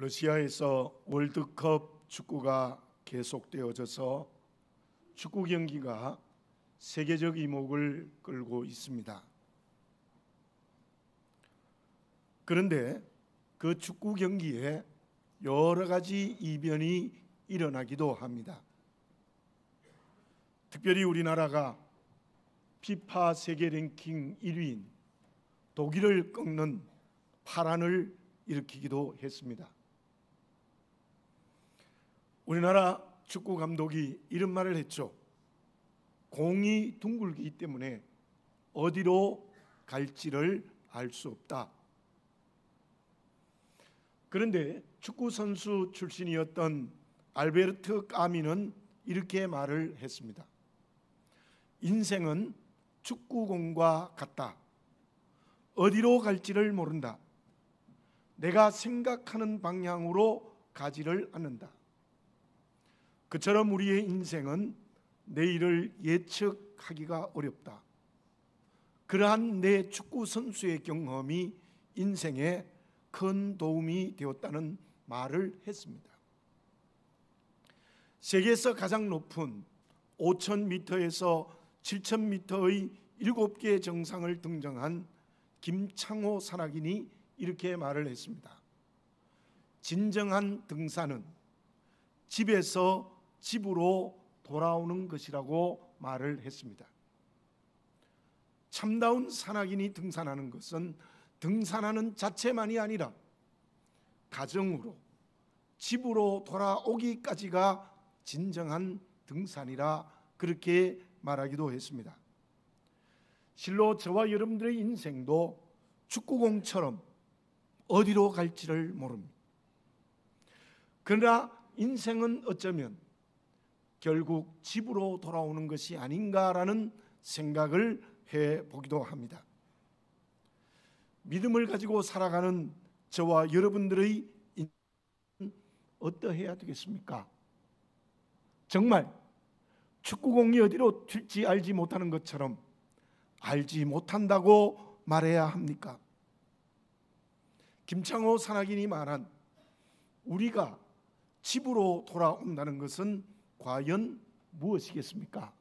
러시아에서 월드컵 축구가 계속되어져서 축구 경기가 세계적 이목을 끌고 있습니다. 그런데 그 축구 경기에 여러 가지 이변이 일어나기도 합니다. 특별히 우리나라가 피파 세계 랭킹 1위인 독일을 꺾는 파란을 일으키기도 했습니다. 우리나라 축구 감독이 이런 말을 했죠. 공이 둥글기 때문에 어디로 갈지를 알 수 없다. 그런데 축구 선수 출신이었던 알베르트 까미는 이렇게 말을 했습니다. 인생은 축구공과 같다. 어디로 갈지를 모른다. 내가 생각하는 방향으로 가지를 않는다. 그처럼 우리의 인생은 내일을 예측하기가 어렵다. 그러한 내 축구 선수의 경험이 인생에 큰 도움이 되었다는 말을 했습니다. 세계에서 가장 높은 5,000m에서 7,000m의 7개의 정상을 등정한 김창호 산악인이 이렇게 말을 했습니다. 진정한 등산은 집에서 집으로 돌아오는 것이라고 말을 했습니다. 참다운 산악인이 등산하는 것은 등산하는 자체만이 아니라 가정으로 집으로 돌아오기까지가 진정한 등산이라 그렇게 말하기도 했습니다. 실로 저와 여러분들의 인생도 축구공처럼 어디로 갈지를 모릅니다. 그러나 인생은 어쩌면 결국 집으로 돌아오는 것이 아닌가라는 생각을 해보기도 합니다. 믿음을 가지고 살아가는 저와 여러분들의 인생은 어떠해야 되겠습니까? 정말 축구공이 어디로 튈지 알지 못하는 것처럼 알지 못한다고 말해야 합니까? 김창호 산악인이 말한 우리가 집으로 돌아온다는 것은 과연 무엇이겠습니까?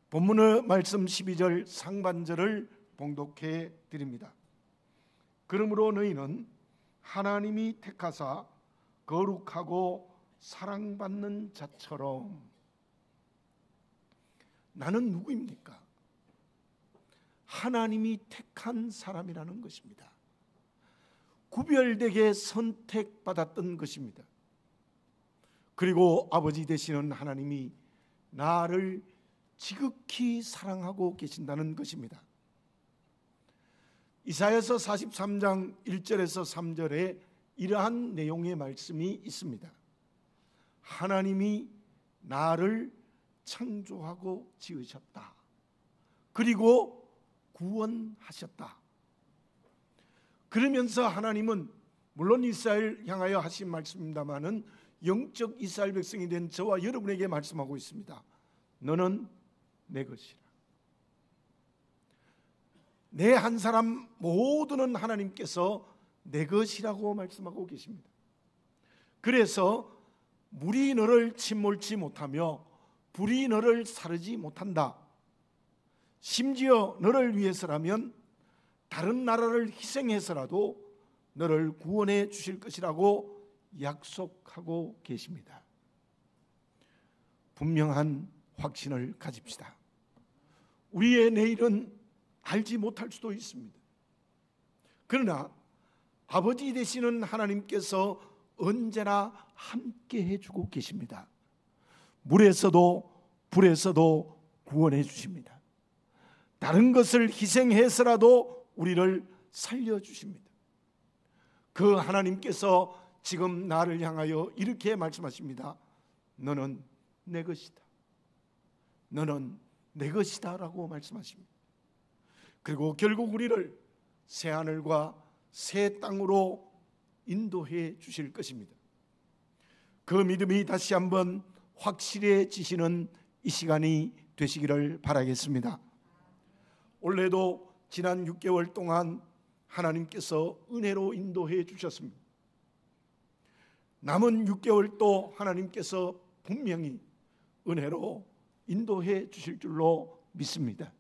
본문의 말씀 12절 상반절을 봉독해 드립니다. 그러므로 너희는 하나님이 택하사 거룩하고 사랑받는 자처럼. 나는 누구입니까? 하나님이 택한 사람이라는 것입니다. 구별되게 선택받았던 것입니다. 그리고 아버지 되시는 하나님이 나를 지극히 사랑하고 계신다는 것입니다. 이사야서 43장 1절에서 3절에 이러한 내용의 말씀이 있습니다. 하나님이 나를 창조하고 지으셨다. 그리고 구원하셨다. 그러면서 하나님은 물론 이스라엘 향하여 하신 말씀입니다마는 영적 이스라엘 백성이 된 저와 여러분에게 말씀하고 있습니다. 너는 내 것이라. 내 한 사람 모두는 하나님께서 내 것이라고 말씀하고 계십니다. 그래서 물이 너를 침몰치 못하며 불이 너를 사르지 못한다. 심지어 너를 위해서라면 다른 나라를 희생해서라도 너를 구원해 주실 것이라고 약속하고 계십니다. 분명한 확신을 가집시다. 우리의 내일은 알지 못할 수도 있습니다. 그러나 아버지 되시는 하나님께서 언제나 함께 해주고 계십니다. 물에서도 불에서도 구원해 주십니다. 다른 것을 희생해서라도 우리를 살려주십니다. 그 하나님께서 지금 나를 향하여 이렇게 말씀하십니다. 너는 내 것이다. 너는 내 것이다 라고 말씀하십니다. 그리고 결국 우리를 새하늘과 새 땅으로 인도해 주실 것입니다. 그 믿음이 다시 한번 확실해지시는 이 시간이 되시기를 바라겠습니다. 올해도 지난 6개월 동안 하나님께서 은혜로 인도해 주셨습니다. 남은 6개월 또 하나님께서 분명히 은혜로 인도해 주실 줄로 믿습니다.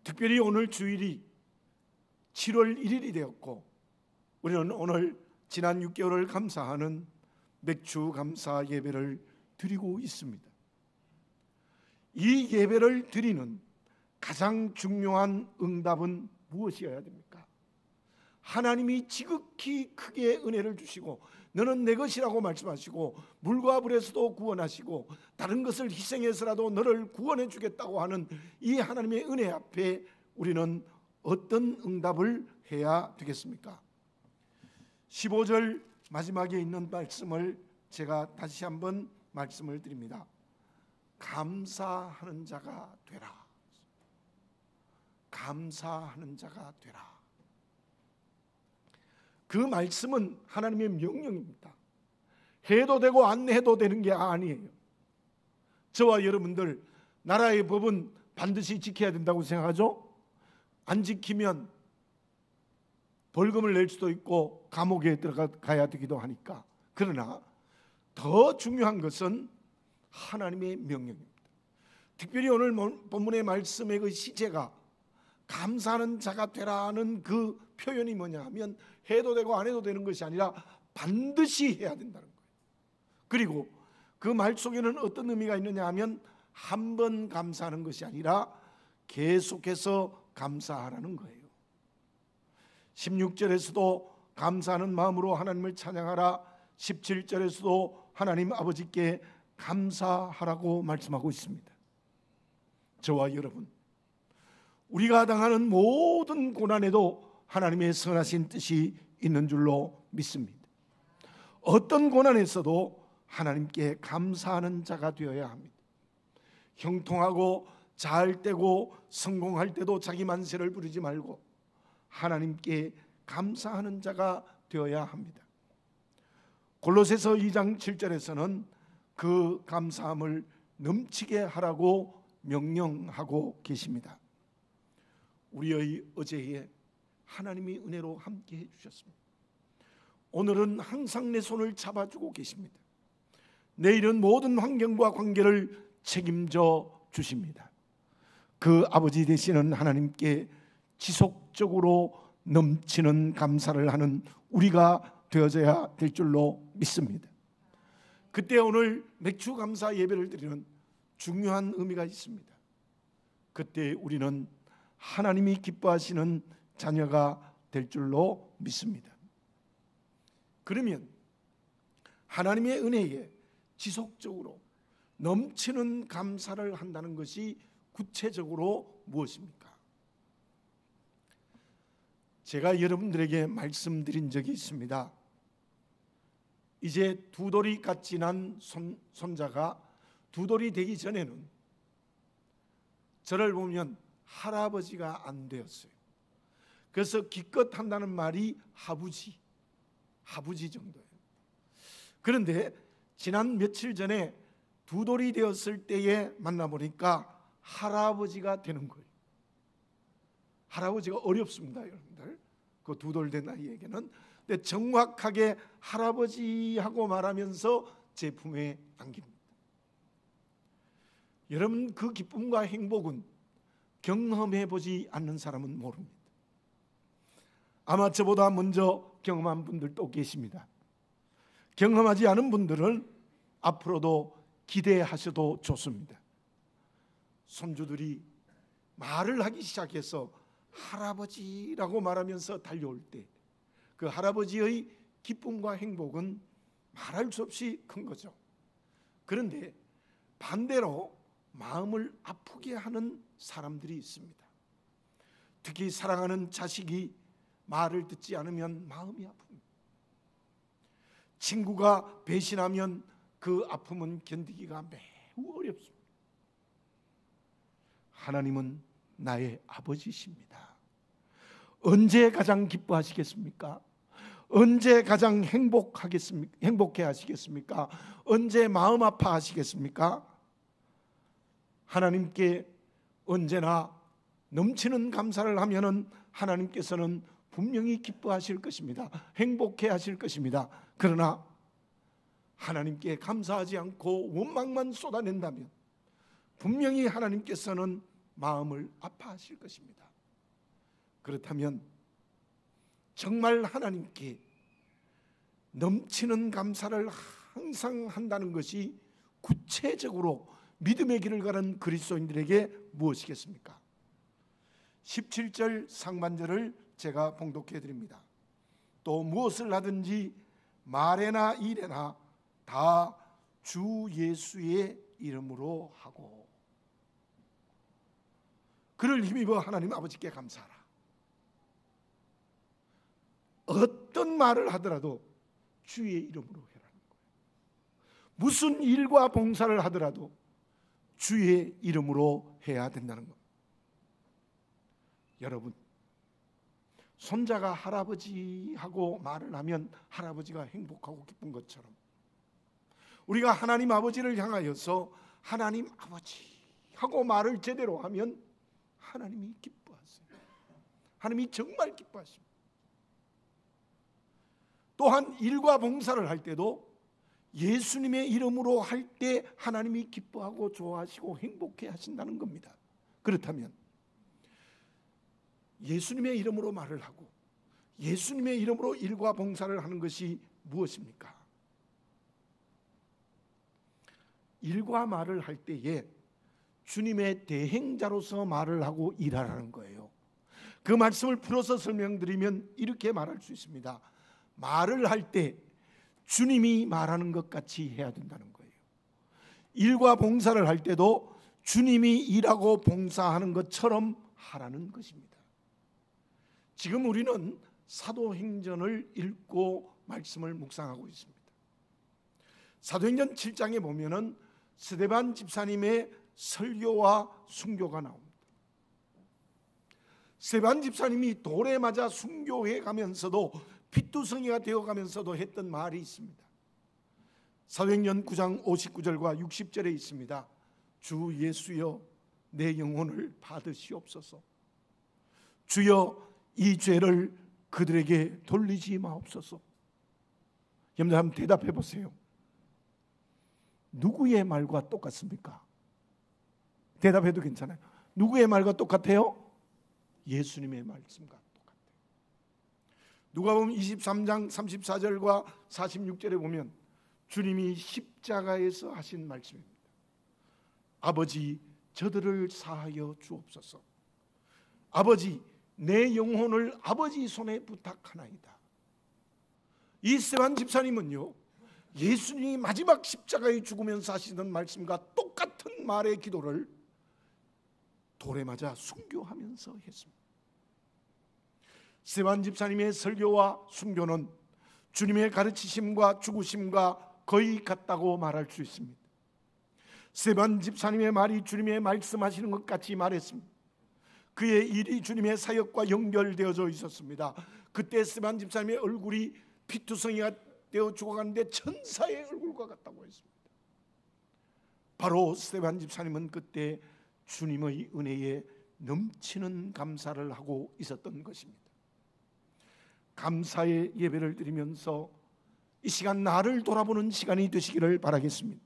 특별히 오늘 주일이 7월 1일이 되었고 우리는 오늘 지난 6개월을 감사하는 맥주 감사 예배를 드리고 있습니다. 이 예배를 드리는 가장 중요한 응답은 무엇이어야 됩니까? 하나님이 지극히 크게 은혜를 주시고 너는 내 것이라고 말씀하시고 물과 불에서도 구원하시고 다른 것을 희생해서라도 너를 구원해 주겠다고 하는 이 하나님의 은혜 앞에 우리는 어떤 응답을 해야 되겠습니까? 15절 마지막에 있는 말씀을 제가 다시 한번 말씀을 드립니다. 감사하는 자가 되라. 감사하는 자가 되라. 그 말씀은 하나님의 명령입니다. 해도 되고 안 해도 되는 게 아니에요. 저와 여러분들 나라의 법은 반드시 지켜야 된다고 생각하죠? 안 지키면 벌금을 낼 수도 있고 감옥에 들어가야 되기도 하니까. 그러나 더 중요한 것은 하나님의 명령입니다. 특별히 오늘 본문의 말씀의 그 시제가 감사하는 자가 되라는 그 표현이 뭐냐 하면 해도 되고 안 해도 되는 것이 아니라 반드시 해야 된다는 거예요. 그리고 그 말 속에는 어떤 의미가 있느냐 하면 한 번 감사하는 것이 아니라 계속해서 감사하라는 거예요. 16절에서도 감사하는 마음으로 하나님을 찬양하라. 17절에서도 하나님 아버지께 감사하라고 말씀하고 있습니다. 저와 여러분, 우리가 당하는 모든 고난에도 하나님의 선하신 뜻이 있는 줄로 믿습니다. 어떤 고난에서도 하나님께 감사하는 자가 되어야 합니다. 형통하고 잘 되고 성공할 때도 자기 만세를 부르지 말고 하나님께 감사하는 자가 되어야 합니다. 골로새서 2장 7절에서는 그 감사함을 넘치게 하라고 명령하고 계십니다. 우리의 어제에 하나님이 은혜로 함께 해주셨습니다. 오늘은 항상 내 손을 잡아주고 계십니다. 내일은 모든 환경과 관계를 책임져 주십니다. 그 아버지 되시는 하나님께 지속적으로 넘치는 감사를 하는 우리가 되어져야 될 줄로 믿습니다. 그때 오늘 맥주 감사 예배를 드리는 중요한 의미가 있습니다. 그때 우리는 하나님이 기뻐하시는 자녀가 될 줄로 믿습니다. 그러면 하나님의 은혜에 지속적으로 넘치는 감사를 한다는 것이 구체적으로 무엇입니까? 제가 여러분들에게 말씀드린 적이 있습니다. 이제 두 돌이같이 난 손자가 두 돌이 되기 전에는 저를 보면 할아버지가 안 되었어요. 그래서 기껏 한다는 말이 하부지 정도예요. 그런데 지난 며칠 전에 두 돌이 되었을 때에 만나보니까 할아버지가 되는 거예요. 할아버지가 어렵습니다, 여러분들. 그 두 돌 된 아이에게는. 근데 정확하게 할아버지하고 말하면서 제 품에 안깁니다. 여러분, 그 기쁨과 행복은 경험해 보지 않는 사람은 모릅니다. 아마 저보다 먼저 경험한 분들도 계십니다. 경험하지 않은 분들은 앞으로도 기대하셔도 좋습니다. 손주들이 말을 하기 시작해서 할아버지라고 말하면서 달려올 때 그 할아버지의 기쁨과 행복은 말할 수 없이 큰 거죠. 그런데 반대로 마음을 아프게 하는 사람들이 있습니다. 특히 사랑하는 자식이 말을 듣지 않으면 마음이 아픕니다. 친구가 배신하면 그 아픔은 견디기가 매우 어렵습니다. 하나님은 나의 아버지십니다. 언제 가장 기뻐하시겠습니까? 언제 가장 행복해 하시겠습니까? 언제 마음 아파하시겠습니까? 하나님께 언제나 넘치는 감사를 하면은 하나님께서는 분명히 기뻐하실 것입니다. 행복해 하실 것입니다. 그러나 하나님께 감사하지 않고 원망만 쏟아낸다면 분명히 하나님께서는 마음을 아파하실 것입니다. 그렇다면 정말 하나님께 넘치는 감사를 항상 한다는 것이 구체적으로 믿음의 길을 가는 그리스도인들에게 무엇이겠습니까? 17절 상반절을 제가 봉독해 드립니다. 또 무엇을 하든지 말에나 일에나 다 주 예수의 이름으로 하고 그를 힘입어 하나님 아버지께 감사하라. 어떤 말을 하더라도 주의 이름으로 해라는 거예요. 무슨 일과 봉사를 하더라도 주의 이름으로 해야 된다는 겁니다. 여러분, 손자가 할아버지 하고 말을 하면 할아버지가 행복하고 기쁜 것처럼 우리가 하나님 아버지를 향하여서 하나님 아버지 하고 말을 제대로 하면 하나님이 기뻐하세요. 하나님이 정말 기뻐하십니다. 또한 일과 봉사를 할 때도 예수님의 이름으로 할 때 하나님이 기뻐하고 좋아하시고 행복해 하신다는 겁니다. 그렇다면 예수님의 이름으로 말을 하고 예수님의 이름으로 일과 봉사를 하는 것이 무엇입니까? 일과 말을 할 때에 주님의 대행자로서 말을 하고 일하라는 거예요. 그 말씀을 풀어서 설명드리면 이렇게 말할 수 있습니다. 말을 할 때 주님이 말하는 것 같이 해야 된다는 거예요. 일과 봉사를 할 때도 주님이 일하고 봉사하는 것처럼 하라는 것입니다. 지금 우리는 사도행전을 읽고 말씀을 묵상하고 있습니다. 사도행전 7장에 보면은 스데반 집사님의 설교와 순교가 나옵니다. 스데반 집사님이 돌에 맞아 순교해 가면서도 피투성이가 되어가면서도 했던 말이 있습니다. 사도행전 9장 59절과 60절에 있습니다. 주 예수여 내 영혼을 받으시옵소서. 주여 이 죄를 그들에게 돌리지 마옵소서. 여러분들 한번 대답해 보세요. 누구의 말과 똑같습니까? 대답해도 괜찮아요. 누구의 말과 똑같아요? 예수님의 말씀과 똑같아요. 누가복음 23장 34절과 46절에 보면 주님이 십자가에서 하신 말씀입니다. 아버지 저들을 사하여 주옵소서. 아버지 내 영혼을 아버지 손에 부탁하나이다. 이 스데반 집사님은요, 예수님이 마지막 십자가에 죽으면서 하시던 말씀과 똑같은 말의 기도를 돌에 맞아 순교하면서 했습니다. 스데반 집사님의 설교와 순교는 주님의 가르치심과 죽으심과 거의 같다고 말할 수 있습니다. 스데반 집사님의 말이 주님의 말씀하시는 것 같이 말했습니다. 그의 일이 주님의 사역과 연결되어져 있었습니다. 그때 스데반 집사님의 얼굴이 피투성이가 되어 죽어가는데 천사의 얼굴과 같다고 했습니다. 바로 스데반 집사님은 그때 주님의 은혜에 넘치는 감사를 하고 있었던 것입니다. 감사의 예배를 드리면서 이 시간 나를 돌아보는 시간이 되시기를 바라겠습니다.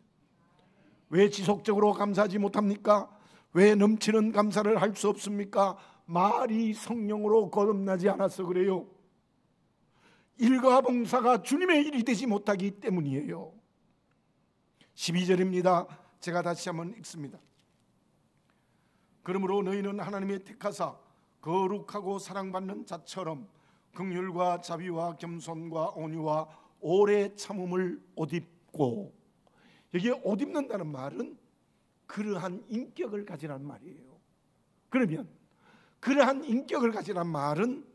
왜 지속적으로 감사하지 못합니까? 왜 넘치는 감사를 할 수 없습니까? 말이 성령으로 거듭나지 않아서 그래요. 일과 봉사가 주님의 일이 되지 못하기 때문이에요. 12절입니다. 제가 다시 한번 읽습니다. 그러므로 너희는 하나님의 택하사 거룩하고 사랑받는 자처럼 긍휼과 자비와 겸손과 온유와 오래 참음을 옷 입고, 여기에 옷 입는다는 말은 그러한 인격을 가지라는 말이에요. 그러면 그러한 인격을 가지라는 말은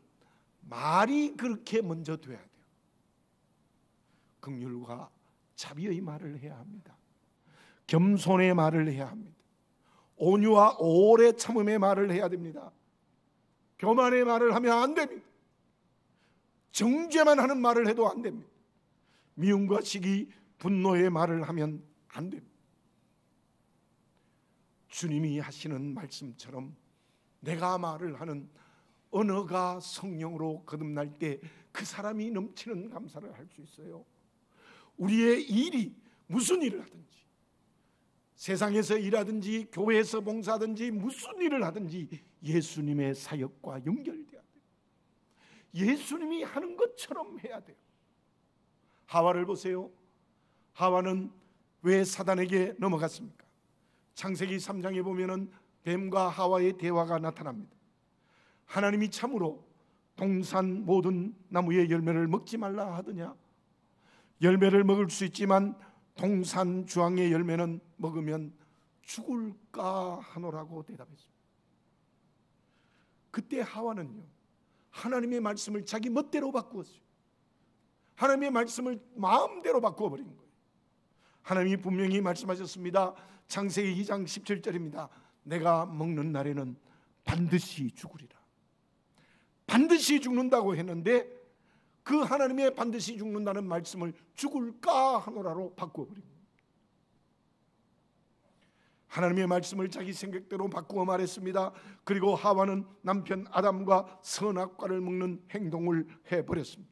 말이 그렇게 먼저 돼야 돼요. 긍휼과 자비의 말을 해야 합니다. 겸손의 말을 해야 합니다. 온유와 오래 참음의 말을 해야 됩니다. 교만의 말을 하면 안 됩니다. 정죄만 하는 말을 해도 안 됩니다. 미움과 시기, 분노의 말을 하면 안 됩니다. 주님이 하시는 말씀처럼 내가 말을 하는 언어가 성령으로 거듭날 때 그 사람이 넘치는 감사를 할 수 있어요. 우리의 일이 무슨 일을 하든지, 세상에서 일하든지 교회에서 봉사하든지 무슨 일을 하든지 예수님의 사역과 연결돼야 돼요. 예수님이 하는 것처럼 해야 돼요. 하와를 보세요. 하와는 왜 사단에게 넘어갔습니까? 창세기 3장에 보면은 뱀과 하와의 대화가 나타납니다. 하나님이 참으로 동산 모든 나무의 열매를 먹지 말라 하더냐? 열매를 먹을 수 있지만 동산 주황의 열매는 먹으면 죽을까 하노라고 대답했습니다. 그때 하와는요, 하나님의 말씀을 자기 멋대로 바꾸었어요. 하나님의 말씀을 마음대로 바꾸어버린 거예요. 하나님이 분명히 말씀하셨습니다. 창세기 2장 17절입니다. 내가 먹는 날에는 반드시 죽으리라. 반드시 죽는다고 했는데 그 하나님의 반드시 죽는다는 말씀을 죽을까 하노라로 바꾸어버린 거예요. 하나님의 말씀을 자기 생각대로 바꾸어 말했습니다. 그리고 하와는 남편 아담과 선악과를 먹는 행동을 해버렸습니다.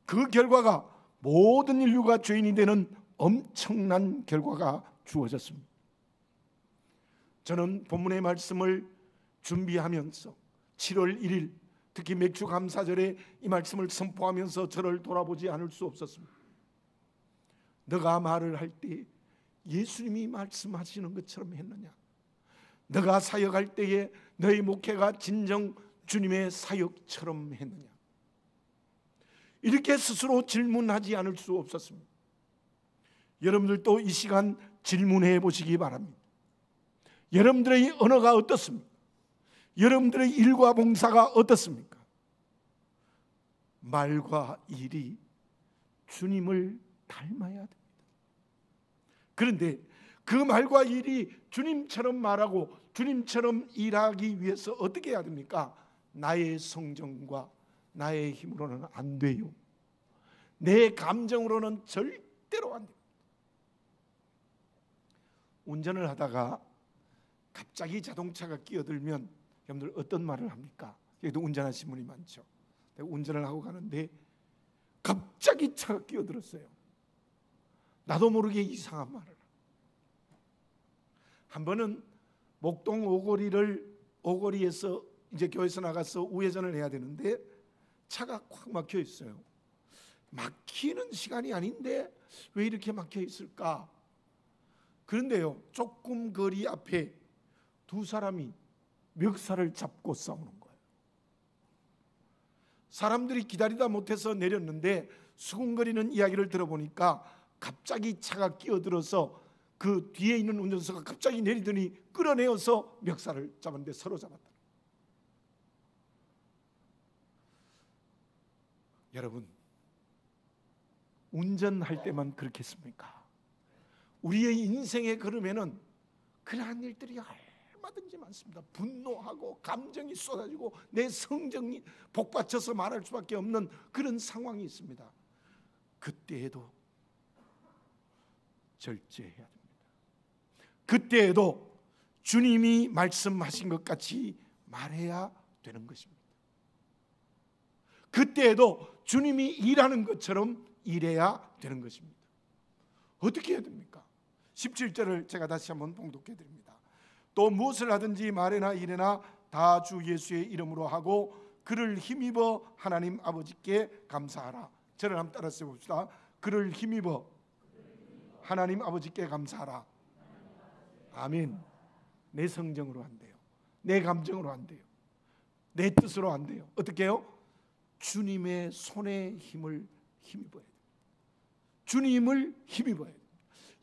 그 결과가 모든 인류가 죄인이 되는 엄청난 결과가 주어졌습니다. 저는 본문의 말씀을 준비하면서 7월 1일 특히 맥주 감사절에 이 말씀을 선포하면서 저를 돌아보지 않을 수 없었습니다. 너가 말을 할 때 예수님이 말씀하시는 것처럼 했느냐? 너가 사역할 때에 너의 목회가 진정 주님의 사역처럼 했느냐? 이렇게 스스로 질문하지 않을 수 없었습니다. 여러분들도 이 시간 질문해 보시기 바랍니다. 여러분들의 언어가 어떻습니까? 여러분들의 일과 봉사가 어떻습니까? 말과 일이 주님을 닮아야 됩니다. 그런데 그 말과 일이 주님처럼 말하고 주님처럼 일하기 위해서 어떻게 해야 됩니까? 나의 성정과 나의 힘으로는 안 돼요. 내 감정으로는 절대로 안 됩니다. 운전을 하다가 갑자기 자동차가 끼어들면 여러분들 어떤 말을 합니까? 여기도 운전하시는 분이 많죠. 내가 운전을 하고 가는데 갑자기 차가 끼어들었어요. 나도 모르게 이상한 말을. 한 번은 목동 오거리에서 이제 교회에서 나가서 우회전을 해야 되는데 차가 꽉 막혀 있어요. 막히는 시간이 아닌데 왜 이렇게 막혀 있을까? 그런데요, 조금 거리 앞에 두 사람이 멱살을 잡고 싸우는 거예요. 사람들이 기다리다 못해서 내렸는데 수군거리는 이야기를 들어보니까 갑자기 차가 끼어들어서 그 뒤에 있는 운전수가 갑자기 내리더니 끌어내어서 멱살을 잡았는데 서로 잡았다. 여러분, 운전할 때만 그렇겠습니까? 우리의 인생의 걸음에는 그러한 일들이 얼마든지 많습니다. 분노하고 감정이 쏟아지고 내 성정이 복받쳐서 말할 수밖에 없는 그런 상황이 있습니다. 그때에도 절제해야 됩니다. 그때에도 주님이 말씀하신 것 같이 말해야 되는 것입니다. 그때에도 주님이 일하는 것처럼 일해야 되는 것입니다. 어떻게 해야 됩니까? 17절을 제가 다시 한번 봉독해 드립니다. 또 무엇을 하든지 말이나 일이나 다 주 예수의 이름으로 하고 그를 힘입어 하나님 아버지께 감사하라. 저를 한번 따라서 봅시다. 그를 힘입어 하나님 아버지께 감사하라. 아멘. 내 성정으로 안 돼요. 내 감정으로 안 돼요. 내 뜻으로 안 돼요. 어떻게 해요? 주님의 손에 힘을 힘입어야 돼요. 주님을 힘입어야 돼요.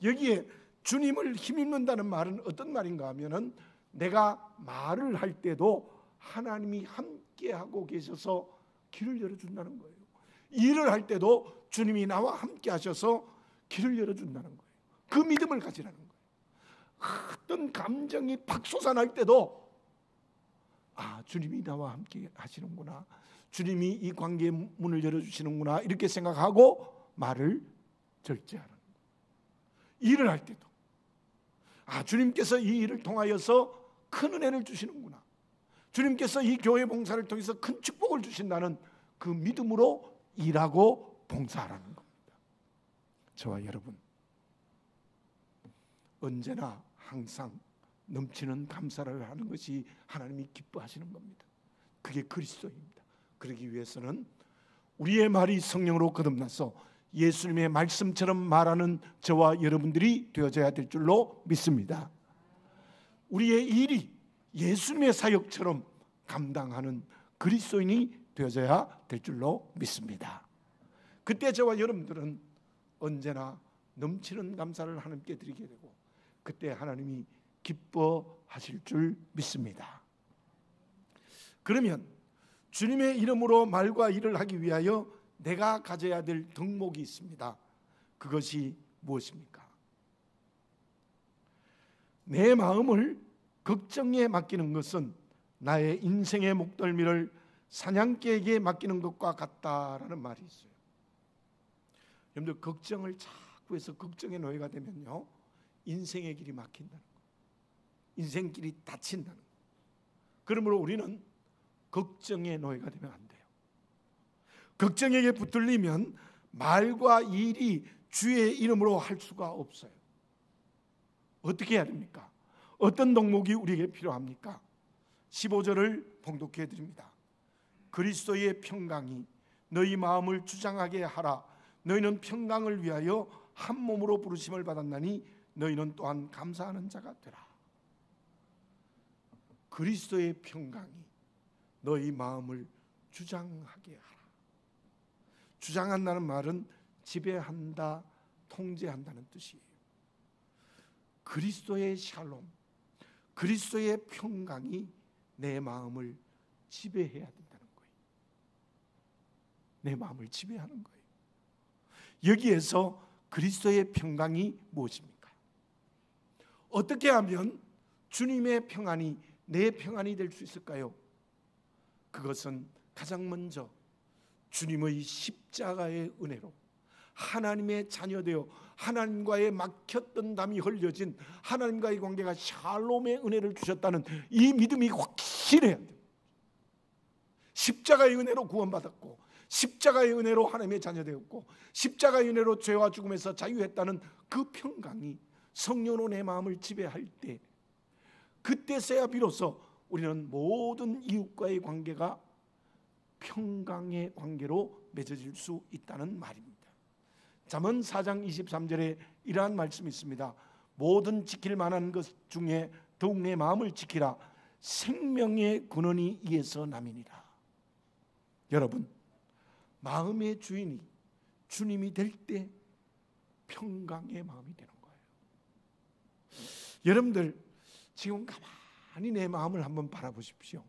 여기에 주님을 힘입는다는 말은 어떤 말인가 하면은 내가 말을 할 때도 하나님이 함께하고 계셔서 길을 열어준다는 거예요. 일을 할 때도 주님이 나와 함께 하셔서 길을 열어준다는 거예요. 그 믿음을 가지라는 거예요. 어떤 감정이 팍 솟아날 때도 주님이 나와 함께 하시는구나, 주님이 이 관계의 문을 열어주시는구나, 이렇게 생각하고 말을 절제하는 거예요. 일을 할 때도 주님께서 이 일을 통하여서 큰 은혜를 주시는구나, 주님께서 이 교회 봉사를 통해서 큰 축복을 주신다는 그 믿음으로 일하고 봉사하라는 겁니다. 저와 여러분 언제나 항상 넘치는 감사를 하는 것이 하나님이 기뻐하시는 겁니다. 그게 그리스도입니다. 그러기 위해서는 우리의 말이 성령으로 거듭나서 예수님의 말씀처럼 말하는 저와 여러분들이 되어져야 될 줄로 믿습니다. 우리의 일이 예수님의 사역처럼 감당하는 그리스도인이 되어져야 될 줄로 믿습니다. 그때 저와 여러분들은 언제나 넘치는 감사를 하나님께 드리게 되고 그때 하나님이 기뻐하실 줄 믿습니다. 그러면 주님의 이름으로 말과 일을 하기 위하여 내가 가져야 될 덕목이 있습니다. 그것이 무엇입니까? 내 마음을 걱정에 맡기는 것은 나의 인생의 목덜미를 사냥개에게 맡기는 것과 같다라는 말이 있어요. 여러분들 걱정을 자꾸 해서 걱정의 노예가 되면요 인생의 길이 막힌다는 거예요. 인생길이 닫힌다는 거예요. 그러므로 우리는 걱정의 노예가 되면 안 돼요. 걱정에게 붙들리면 말과 일이 주의 이름으로 할 수가 없어요. 어떻게 해야 됩니까? 어떤 덕목이 우리에게 필요합니까? 15절을 봉독해 드립니다. 그리스도의 평강이 너희 마음을 주장하게 하라. 너희는 평강을 위하여 한 몸으로 부르심을 받았나니 너희는 또한 감사하는 자가 되라. 그리스도의 평강이 너희 마음을 주장하게 하라. 주장한다는 말은 지배한다, 통제한다는 뜻이에요. 그리스도의 샬롬, 그리스도의 평강이 내 마음을 지배해야 된다는 거예요. 내 마음을 지배하는 거예요. 여기에서 그리스도의 평강이 무엇입니까? 어떻게 하면 주님의 평안이 내 평안이 될 수 있을까요? 그것은 가장 먼저 주님의 십자가의 은혜로 하나님의 자녀되어 하나님과의 막혔던 담이 흘려진 하나님과의 관계가 샬롬의 은혜를 주셨다는 이 믿음이 확실해야 돼요. 십자가의 은혜로 구원받았고 십자가의 은혜로 하나님의 자녀되었고 십자가의 은혜로 죄와 죽음에서 자유했다는 그 평강이 성령으로 내 마음을 지배할 때 그때서야 비로소 우리는 모든 이웃과의 관계가 평강의 관계로 맺어질 수 있다는 말입니다. 잠언 4장 23절에 이러한 말씀이 있습니다. 모든 지킬 만한 것 중에 더욱 내 마음을 지키라. 생명의 근원이 이에서 남이니라. 여러분, 마음의 주인이 주님이 될 때 평강의 마음이 되는 거예요. 여러분들 지금 가만히 내 마음을 한번 바라보십시오.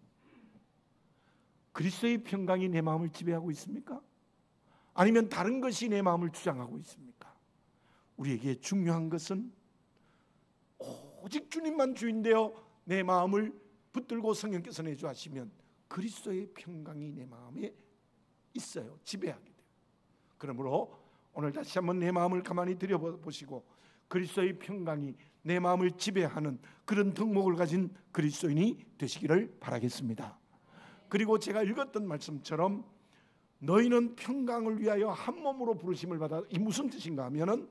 그리스도의 평강이 내 마음을 지배하고 있습니까? 아니면 다른 것이 내 마음을 주장하고 있습니까? 우리에게 중요한 것은 오직 주님만 주인되어 내 마음을 붙들고 성령께서 내주하시면 그리스도의 평강이 내 마음에 있어요. 지배하게 돼요. 그러므로 오늘 다시 한번 내 마음을 가만히 들여보시고 그리스도의 평강이 내 마음을 지배하는 그런 덕목을 가진 그리스도인이 되시기를 바라겠습니다. 그리고 제가 읽었던 말씀처럼 너희는 평강을 위하여 한 몸으로 부르심을 받아, 이 무슨 뜻인가 하면은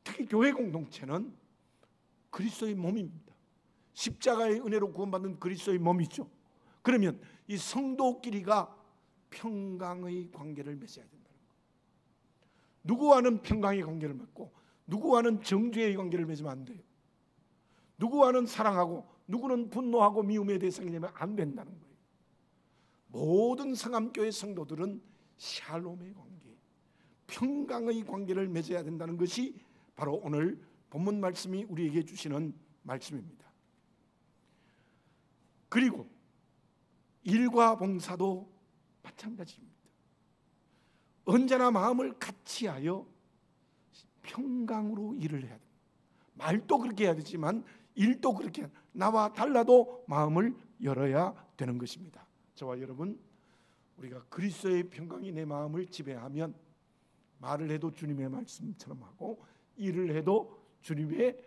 특히 교회 공동체는 그리스도의 몸입니다. 십자가의 은혜로 구원받는 그리스도의 몸이죠. 그러면 이 성도끼리가 평강의 관계를 맺어야 된다는 거예요. 누구와는 평강의 관계를 맺고 누구와는 정죄의 관계를 맺으면 안 돼요. 누구와는 사랑하고 누구는 분노하고 미움의 대상이 되면 안 된다는 거예요. 모든 성암교회 성도들은 샬롬의 관계, 평강의 관계를 맺어야 된다는 것이 바로 오늘 본문 말씀이 우리에게 주시는 말씀입니다. 그리고 일과 봉사도 마찬가지입니다. 언제나 마음을 같이 하여 평강으로 일을 해야 됩니다. 말도 그렇게 해야 되지만 일도 그렇게 해야, 나와 달라도 마음을 열어야 되는 것입니다. 저와 여러분, 우리가 그리스도의 평강이 내 마음을 지배하면 말을 해도 주님의 말씀처럼 하고 일을 해도 주님의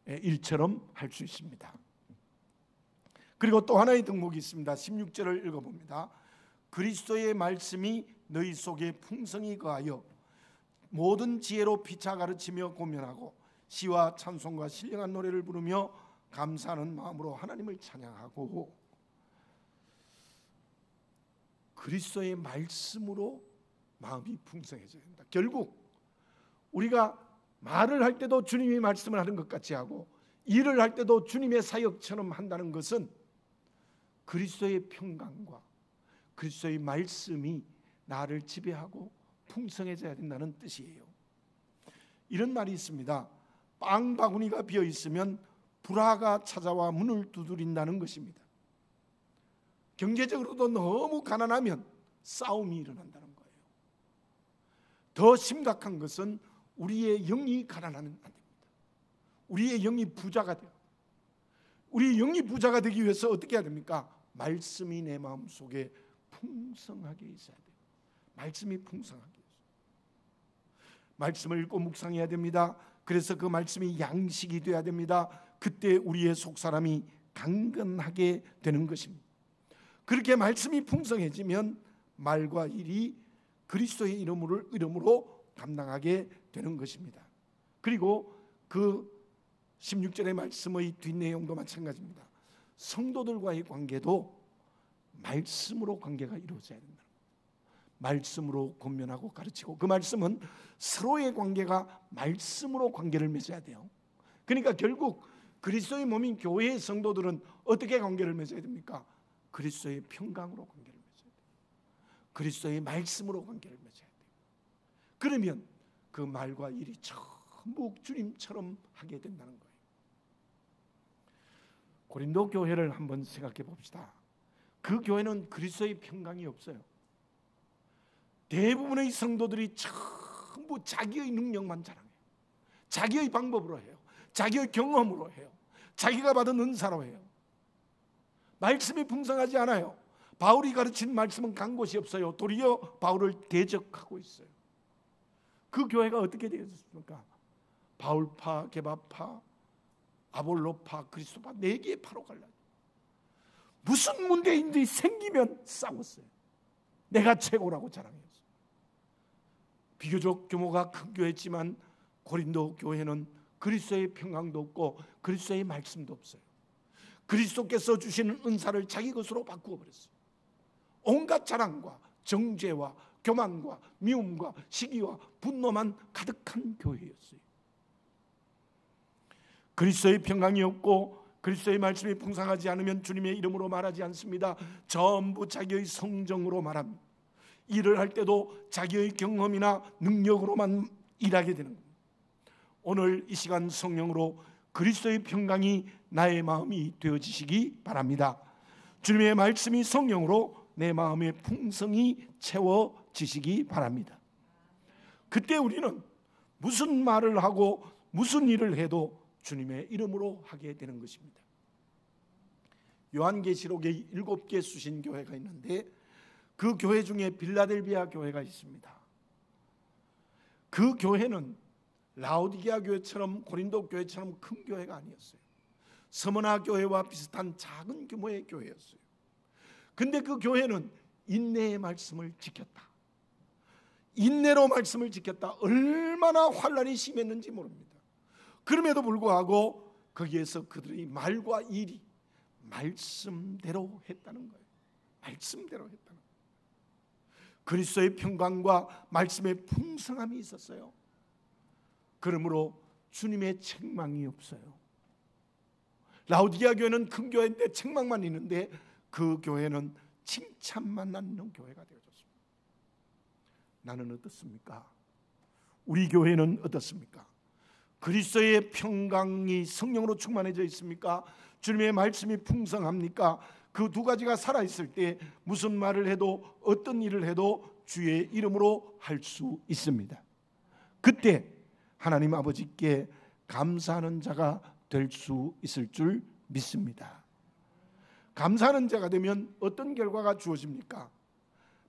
일처럼 할 수 있습니다. 그리고 또 하나의 덕목이 있습니다. 16절을 읽어봅니다. 그리스도의 말씀이 너희 속에 풍성히 거하여 모든 지혜로 피차 가르치며 고면하고 시와 찬송과 신령한 노래를 부르며 감사하는 마음으로 하나님을 찬양하고 그리스도의 말씀으로 마음이 풍성해져야 된다. 결국 우리가 말을 할 때도 주님이 말씀을 하는 것 같이 하고 일을 할 때도 주님의 사역처럼 한다는 것은 그리스도의 평강과 그리스도의 말씀이 나를 지배하고 풍성해져야 된다는 뜻이에요. 이런 말이 있습니다. 빵 바구니가 비어 있으면 불화가 찾아와 문을 두드린다는 것입니다. 경제적으로도 너무 가난하면 싸움이 일어난다는 거예요. 더 심각한 것은 우리의 영이 가난하면 안 됩니다. 우리의 영이 부자가 돼요. 우리의 영이 부자가 되기 위해서 어떻게 해야 됩니까? 말씀이 내 마음속에 풍성하게 있어야 돼요. 말씀이 풍성하게 있어요. 말씀을 읽고 묵상해야 됩니다. 그래서 그 말씀이 양식이 돼야 됩니다. 그때 우리의 속사람이 강건하게 되는 것입니다. 그렇게 말씀이 풍성해지면 말과 일이 그리스도의 이름으로 감당하게 되는 것입니다. 그리고 그 16절의 말씀의 뒷내용도 마찬가지입니다. 성도들과의 관계도 말씀으로 관계가 이루어져야 된다. 말씀으로 권면하고 가르치고, 그 말씀은 서로의 관계가 말씀으로 관계를 맺어야 돼요. 그러니까 결국 그리스도의 몸인 교회의 성도들은 어떻게 관계를 맺어야 됩니까? 그리스도의 평강으로 관계를 맺어야 돼요. 그리스도의 말씀으로 관계를 맺어야 돼요. 그러면 그 말과 일이 전부 주님처럼 하게 된다는 거예요. 고린도 교회를 한번 생각해 봅시다. 그 교회는 그리스도의 평강이 없어요. 대부분의 성도들이 전부 자기의 능력만 자랑해요. 자기의 방법으로 해요. 자기의 경험으로 해요. 자기가 받은 은사로 해요. 말씀이 풍성하지 않아요. 바울이 가르친 말씀은 간 곳이 없어요. 도리어 바울을 대적하고 있어요. 그 교회가 어떻게 되었습니까? 바울파, 게바파, 아볼로파, 그리스도파 4개의 파로 갈라요. 무슨 문제인지 생기면 싸웠어요. 내가 최고라고 자랑했어요. 비교적 규모가 큰 교회지만 고린도 교회는 그리스도의 평강도 없고 그리스도의 말씀도 없어요. 그리스도께서 주시는 은사를 자기 것으로 바꾸어 버렸어요. 온갖 자랑과 정죄와 교만과 미움과 시기와 분노만 가득한 교회였어요. 그리스도의 평강이 없고 그리스도의 말씀이 풍성하지 않으면 주님의 이름으로 말하지 않습니다. 전부 자기의 성정으로 말합니다. 일을 할 때도 자기의 경험이나 능력으로만 일하게 되는 겁니다. 오늘 이 시간 성령으로 그리스도의 평강이 나의 마음이 되어지시기 바랍니다. 주님의 말씀이 성령으로 내 마음의 풍성이 채워지시기 바랍니다. 그때 우리는 무슨 말을 하고 무슨 일을 해도 주님의 이름으로 하게 되는 것입니다. 요한계시록에 7개 수신교회가 있는데 그 교회 중에 빌라델비아 교회가 있습니다. 그 교회는 라오디게아 교회처럼 고린도 교회처럼 큰 교회가 아니었어요. 서머나 교회와 비슷한 작은 규모의 교회였어요. 근데 그 교회는 인내의 말씀을 지켰다. 인내로 말씀을 지켰다. 얼마나 환난이 심했는지 모릅니다. 그럼에도 불구하고 거기에서 그들의 말과 일이 말씀대로 했다는 거예요. 말씀대로 했다는 거예요. 그리스도의 평강과 말씀의 풍성함이 있었어요. 그러므로 주님의 책망이 없어요. 라오디게아 교회는 큰 교회인데 책망만 있는데 그 교회는 칭찬만 낳는 교회가 되어졌습니다. 나는 어떻습니까? 우리 교회는 어떻습니까? 그리스도의 평강이 성령으로 충만해져 있습니까? 주님의 말씀이 풍성합니까? 그 두 가지가 살아있을 때 무슨 말을 해도 어떤 일을 해도 주의 이름으로 할 수 있습니다. 그때 하나님 아버지께 감사하는 자가 될 수 있을 줄 믿습니다. 감사하는 자가 되면 어떤 결과가 주어집니까?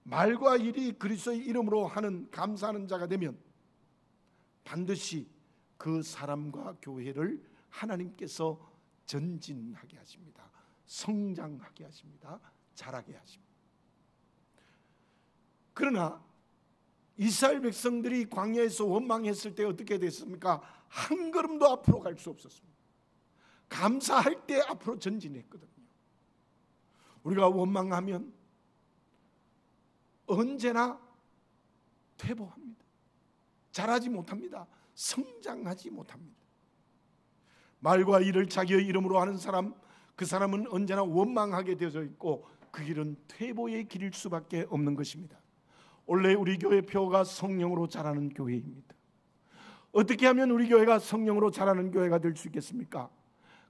말과 일이 그리스도의 이름으로 하는 감사하는 자가 되면 반드시 그 사람과 교회를 하나님께서 전진하게 하십니다. 성장하게 하십니다. 자라게 하십니다. 그러나 이스라엘 백성들이 광야에서 원망했을 때 어떻게 됐습니까? 한 걸음도 앞으로 갈 수 없었습니다. 감사할 때 앞으로 전진했거든요. 우리가 원망하면 언제나 퇴보합니다. 자라지 못합니다. 성장하지 못합니다. 말과 일을 자기의 이름으로 하는 사람, 그 사람은 언제나 원망하게 되어져 있고 그 길은 퇴보의 길일 수밖에 없는 것입니다. 원래 우리 교회 표가 성령으로 자라는 교회입니다. 어떻게 하면 우리 교회가 성령으로 자라는 교회가 될 수 있겠습니까?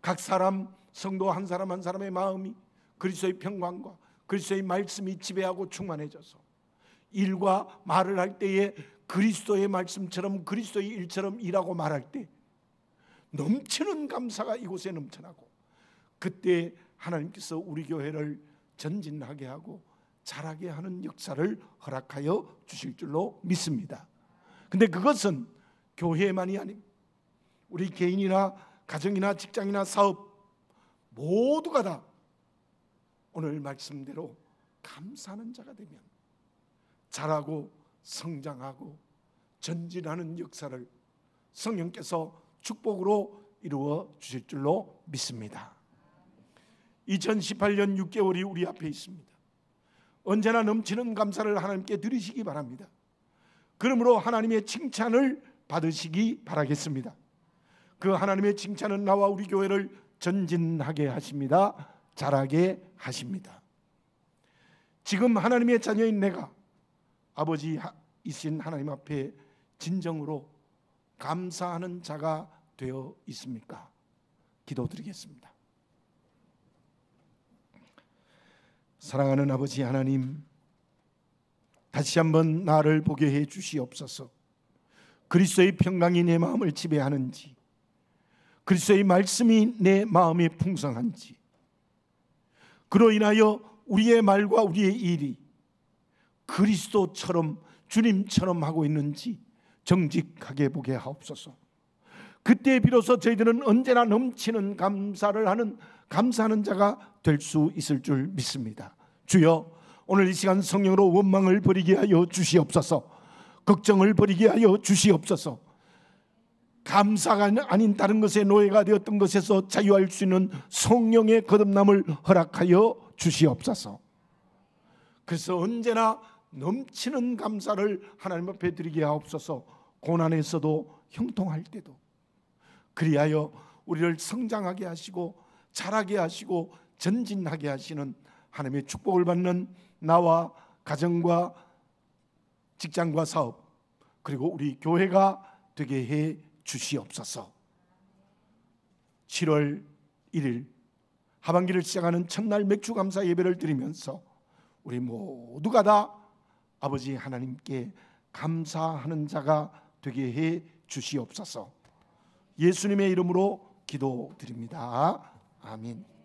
각 사람, 성도 한 사람 한 사람의 마음이 그리스도의 평강과 그리스도의 말씀이 지배하고 충만해져서 일과 말을 할 때에 그리스도의 말씀처럼 그리스도의 일처럼 일하고 말할 때 넘치는 감사가 이곳에 넘쳐나고, 그때 하나님께서 우리 교회를 전진하게 하고 자라게 하는 역사를 허락하여 주실 줄로 믿습니다. 근데 그것은 교회만이 아닙니다. 우리 개인이나 가정이나 직장이나 사업 모두가 다 오늘 말씀대로 감사하는 자가 되면 자라고 성장하고 전진하는 역사를 성령께서 축복으로 이루어 주실 줄로 믿습니다. 2018년 6개월이 우리 앞에 있습니다. 언제나 넘치는 감사를 하나님께 드리시기 바랍니다. 그러므로 하나님의 칭찬을 받으시기 바라겠습니다. 그 하나님의 칭찬은 나와 우리 교회를 전진하게 하십니다. 자라게 하십니다. 지금 하나님의 자녀인 내가 아버지이신 하나님 앞에 진정으로 감사하는 자가 되어 있습니까? 기도드리겠습니다. 사랑하는 아버지 하나님, 다시 한번 나를 보게 해 주시옵소서. 그리스도의 평강이 내 마음을 지배하는지, 그리스도의 말씀이 내 마음에 풍성한지, 그로 인하여 우리의 말과 우리의 일이 그리스도처럼 주님처럼 하고 있는지 정직하게 보게 하옵소서. 그때 비로소 저희들은 언제나 넘치는 감사하는 자가 될 수 있을 줄 믿습니다. 주여, 오늘 이 시간 성령으로 원망을 버리게 하여 주시옵소서. 걱정을 버리게 하여 주시옵소서. 감사가 아닌 다른 것에 노예가 되었던 것에서 자유할 수 있는 성령의 거듭남을 허락하여 주시옵소서. 그래서 언제나 넘치는 감사를 하나님 앞에 드리게 하옵소서. 고난에서도 형통할 때도 그리하여 우리를 성장하게 하시고 자라게 하시고 전진하게 하시는 하나님의 축복을 받는 나와 가정과 직장과 사업, 그리고 우리 교회가 되게 해 주시옵소서. 7월 1일 하반기를 시작하는 첫날 맥주 감사 예배를 드리면서 우리 모두가 다 아버지 하나님께 감사하는 자가 되게 해 주시옵소서. 예수님의 이름으로 기도드립니다. 아멘.